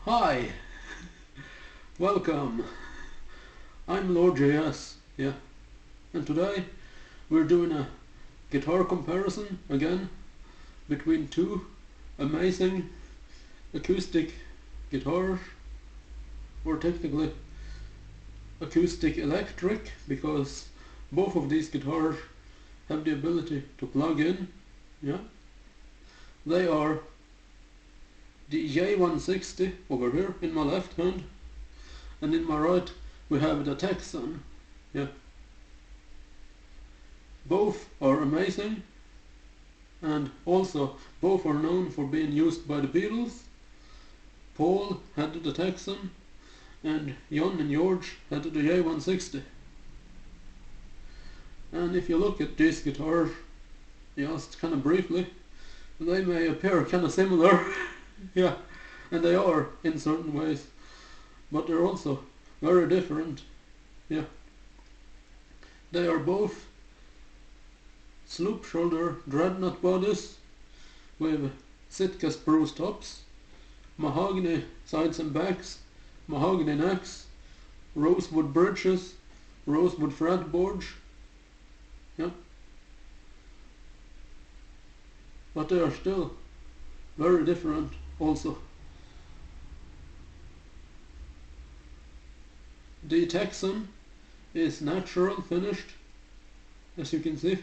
Hi, welcome. I'm Lord JS, yeah, and today we're doing a guitar comparison again between two amazing acoustic guitars, or technically acoustic electric, because both of these guitars have the ability to plug in, yeah. They are the J160 over here in my left hand, and in my right we have the Texan. Yeah. Both are amazing, and also both are known for being used by the Beatles. Paul had the Texan and John and George had the J160. And if you look at these guitars just kind of briefly, they may appear kind of similar. Yeah, and they are in certain ways, but they're also very different. Yeah, they are both sloop shoulder dreadnought bodies with Sitka spruce tops, mahogany sides and backs, mahogany necks, rosewood bridges, rosewood fretboards. Yeah, but they are still very different also. The Texan is natural finished, as you can see,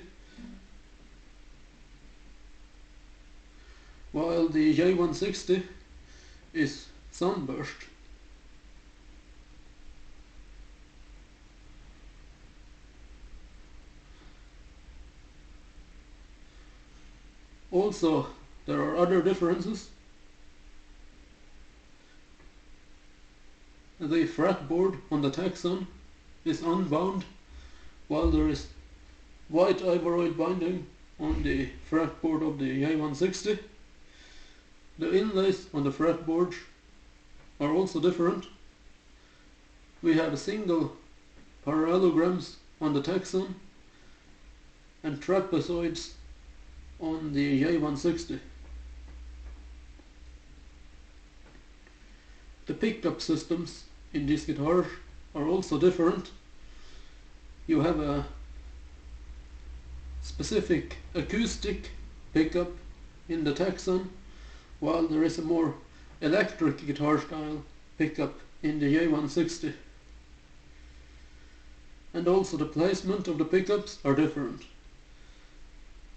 while the J160 is sunburst. Also, there are other differences. The fretboard on the Texan is unbound, while there is white Ivoroid binding on the fretboard of the J160. The inlays on the fretboards are also different. We have single parallelograms on the Texan and trapezoids on the J160. The pickup systems in these guitars are also different. You have a specific acoustic pickup in the Texan, while there is a more electric guitar style pickup in the J160. And also the placement of the pickups are different.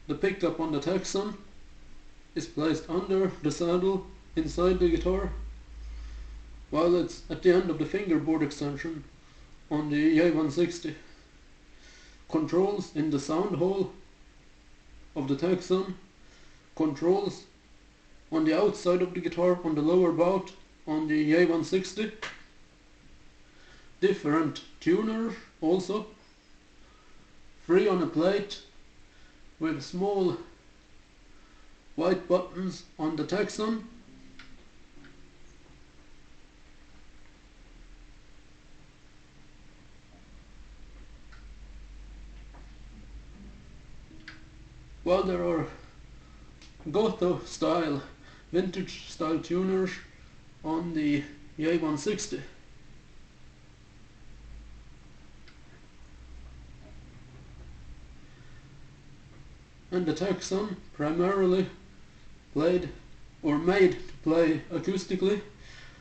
The pickup on the Texan is placed under the saddle inside the guitar, while it's at the end of the fingerboard extension on the J160. Controls in the sound hole of the Texan, controls on the outside of the guitar on the lower bout on the J160. Different tuners also, free on a plate with small white buttons on the Texan. While there are Gotoh style, vintage style tuners on the J160. And the Texan primarily played or made to play acoustically,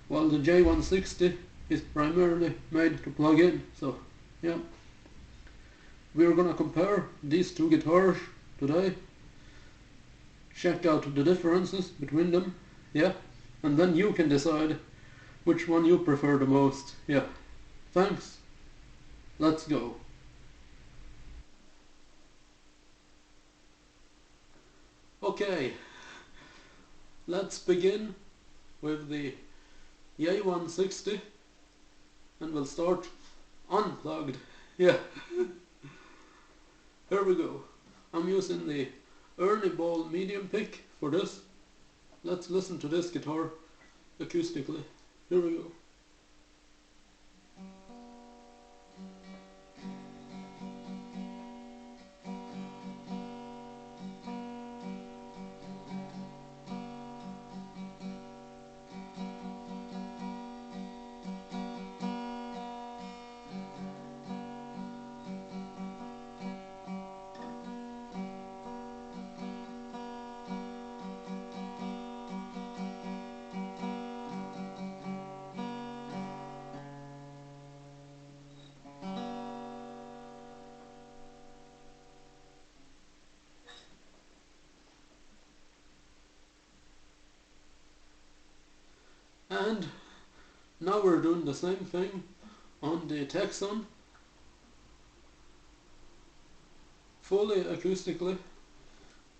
while the J160 is primarily made to plug in. So yeah, we're gonna compare these two guitars today, check out the differences between them, yeah, and then you can decide which one you prefer the most. Yeah, thanks, let's go. Okay, let's begin with the J160, and we'll start unplugged. Yeah. Here we go. I'm using the Ernie Ball medium pick for this. Let's listen to this guitar acoustically. Here we go. And now we're doing the same thing on the Texan, fully acoustically,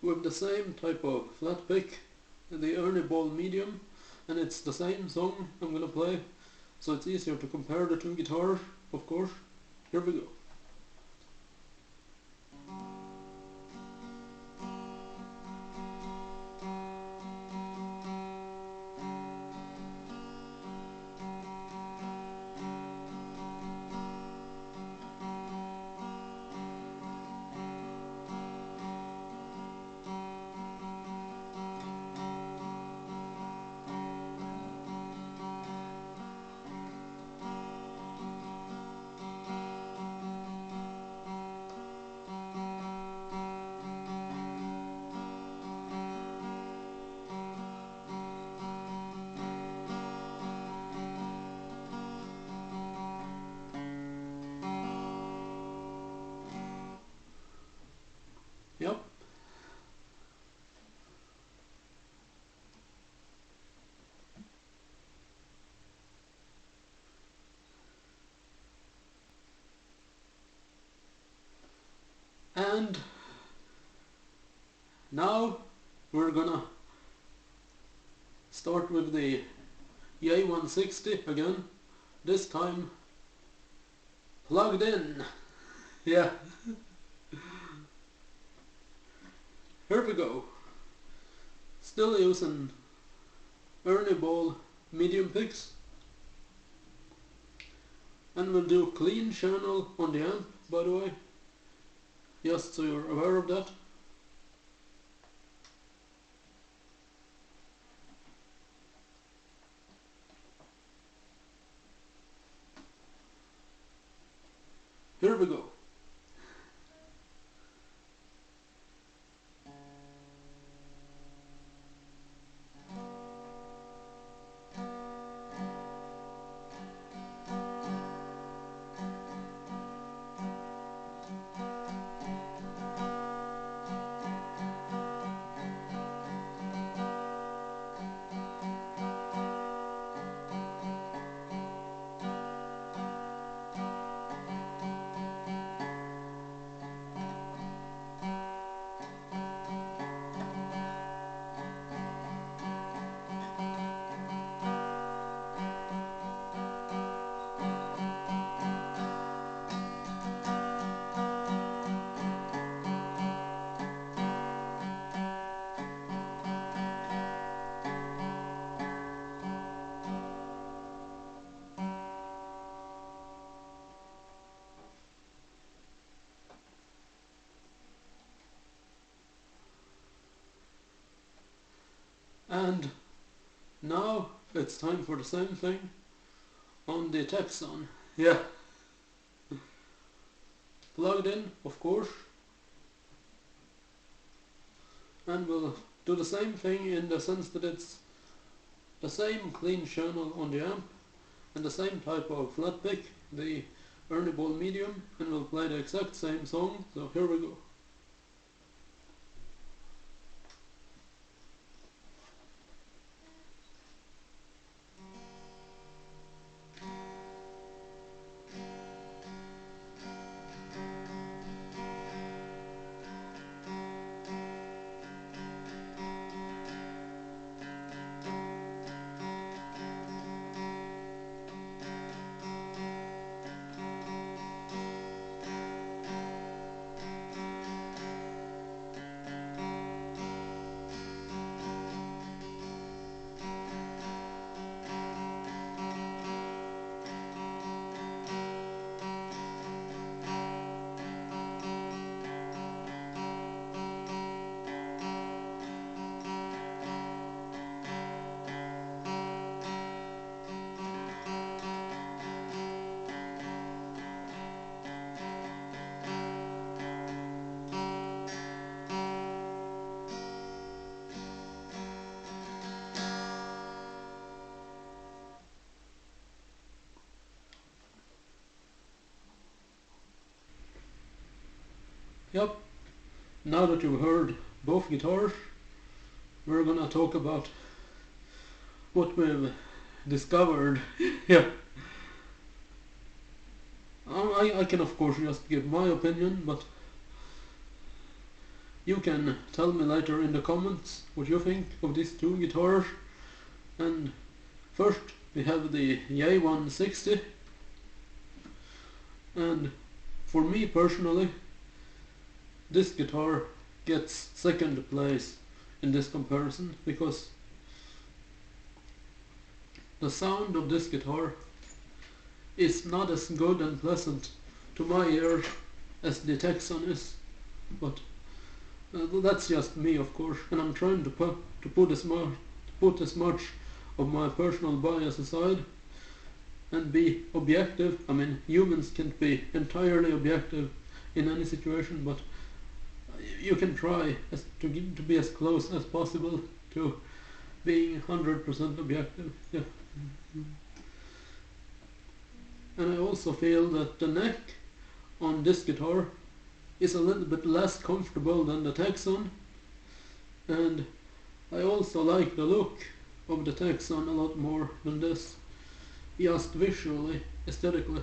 with the same type of flat pick, the Ernie Ball medium, and it's the same song I'm gonna play, so it's easier to compare the two guitars, of course. Here we go. Yep. And now we're gonna start with the Yay 160 again, this time plugged in. Yeah. Here we go. Still using Ernie Ball medium picks, and we'll do clean channel on the amp, by the way, just so you're aware of that. Here we go. And now it's time for the same thing on the Texan. Yeah. Plugged in, of course. And we'll do the same thing in the sense that it's the same clean channel on the amp and the same type of flat pick, the Ernie Ball medium, and we'll play the exact same song. So here we go. Yep, now that you've heard both guitars, we're gonna talk about what we've discovered. Yeah. I can of course just give my opinion, but you can tell me later in the comments what you think of these two guitars. And first we have the J160, and for me personally this guitar gets second place in this comparison because the sound of this guitar is not as good and pleasant to my ears as the Texan is, but that's just me of course, and I'm trying to put as much of my personal bias aside and be objective. I mean, humans can't be entirely objective in any situation, but you can try to be as close as possible to being 100% objective. Yeah. And I also feel that the neck on this guitar is a little bit less comfortable than the Texan, and I also like the look of the Texan a lot more than this, just visually, aesthetically.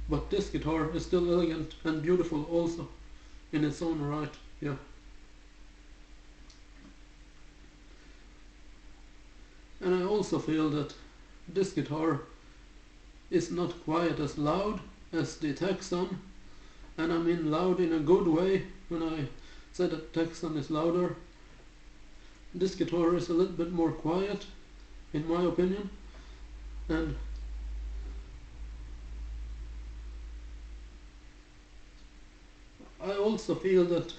But this guitar is still elegant and beautiful also in its own right. Yeah. And I also feel that this guitar is not quite as loud as the Texan, and I mean loud in a good way when I say that Texan is louder. This guitar is a little bit more quiet in my opinion, and I also feel that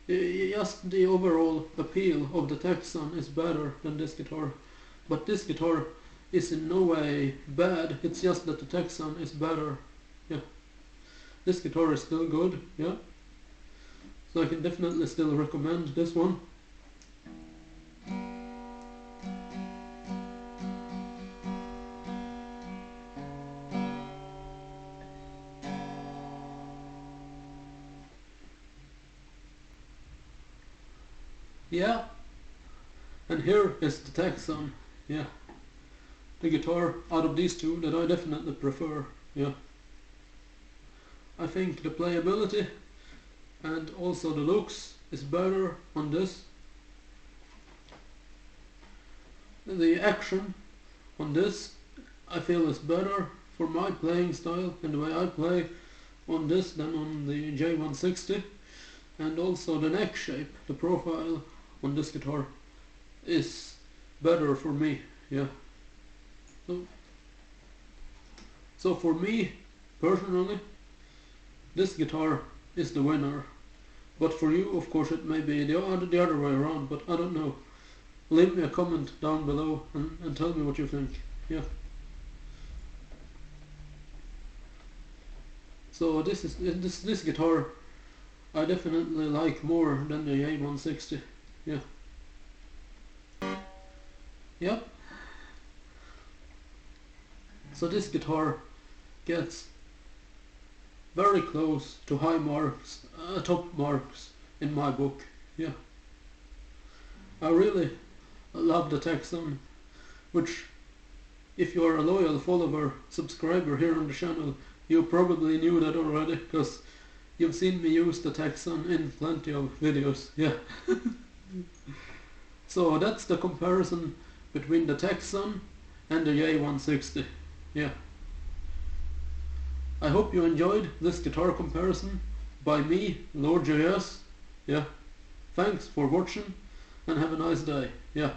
just the overall appeal of the Texan is better than this guitar, but this guitar is in no way bad, it's just that the Texan is better. Yeah. This guitar is still good, yeah. So I can definitely still recommend this one. Yeah. And here is the Texan, yeah. The guitar out of these two that I definitely prefer, yeah. I think the playability and also the looks is better on this. The action on this I feel is better for my playing style and the way I play on this than on the J160, and also the neck shape, the profile on this guitar is better for me, yeah. So for me personally this guitar is the winner, but for you of course it may be the other way around, but I don't know. Leave me a comment down below and tell me what you think, yeah. So this guitar I definitely like more than the J160, yeah. Yep. So this guitar gets very close to high marks, top marks in my book, yeah. I really love the Texan, which if you are a loyal follower, subscriber here on the channel, you probably knew that already, because you've seen me use the Texan in plenty of videos, yeah. So that's the comparison between the Texan and the J160, yeah. I hope you enjoyed this guitar comparison by me, Lord JS, yeah. Thanks for watching and have a nice day, yeah.